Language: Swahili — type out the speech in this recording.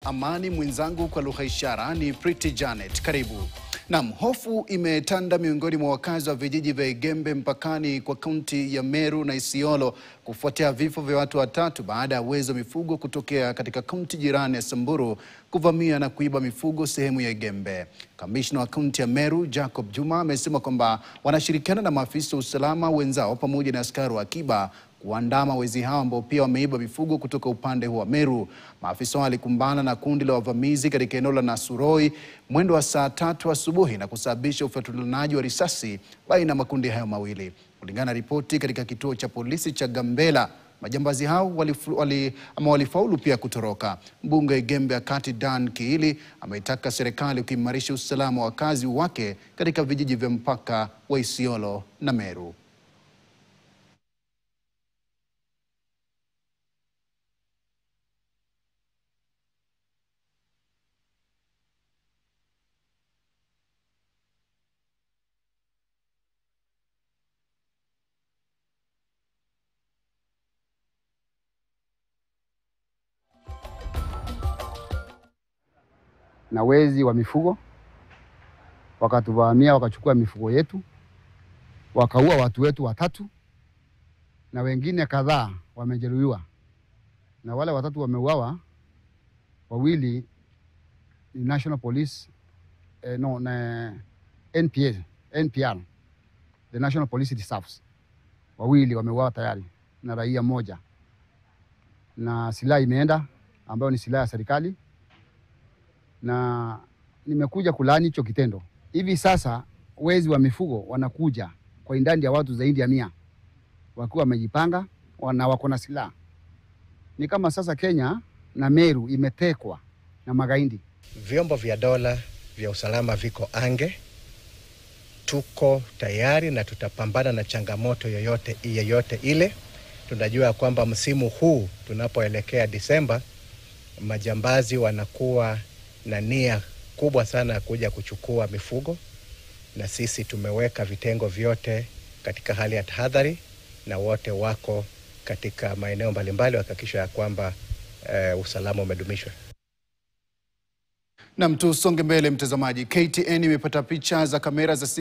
amani, mwenzangu kwa lugha ishara ni Pretty Janet. Karibu. Naam, hofu imetanda miongoni mwa wakazi wa vijiji vya Igembe mpakani kwa kaunti ya Meru na Isiolo kufuatia vifo vya watu watatu baada ya wezi wa mifugo kutokea katika kaunti jirani ya Samburu kuvamia na kuiba mifugo sehemu ya Igembe. Kamishna wa kaunti ya Meru Jacob Juma amesema kwamba wanashirikiana na maafisa wa usalama wenzao pamoja na askari wa akiba kuandama wezi hao ambao pia wameiba mifugo kutoka upande wa Meru. Maafisa walikumbana na kundi la wavamizi katika eneo la Nasuroi mwendo wa saa 3 asubuhi na kusababisha ufatulanaji wa risasi baina ya makundi hayo mawili. Kulingana na ripoti katika kituo cha polisi cha Gambela, majambazi hao walifaulu pia kutoroka. Mbunge wa Igembe ya Kati Dan Kiili ameitaka serikali kuimarisha usalama wa wakazi wake katika vijiji vya mpaka wa Isiolo na Meru. Na wezi wa mifugo wakatuvamia, wakachukua mifugo yetu, wakaua watu wetu watatu na wengine kadhaa wamejeruhiwa. Na wale watatu wameuawa, wawili ni National Police NPR, the National Police Reserves. Wawili wameuawa tayari na raia mmoja, na silaha imeenda ambayo ni silaha ya serikali, na nimekuja kulaani hicho kitendo. Hivi sasa wezi wa mifugo wanakuja kwa idadi ya watu zaidi ya 100 wakiwa wamejipanga na wako na silaha. Ni kama sasa Kenya na Meru imetekwa na magaidi. Vyombo vya dola vya usalama viko ange, tuko tayari na tutapambana na changamoto yoyote ile. Tunajua kwamba msimu huu tunapoelekea Disemba, majambazi wanakuwa na nia kubwa sana kuja kuchukua mifugo, na sisi tumeweka vitengo vyote katika hali ya tahadhari na wote wako katika maeneo mbalimbali kuhakikisha ya kwamba usalama umedumishwa. Na tusonge mbele mtazamaji. KTN imepata picha za kamera za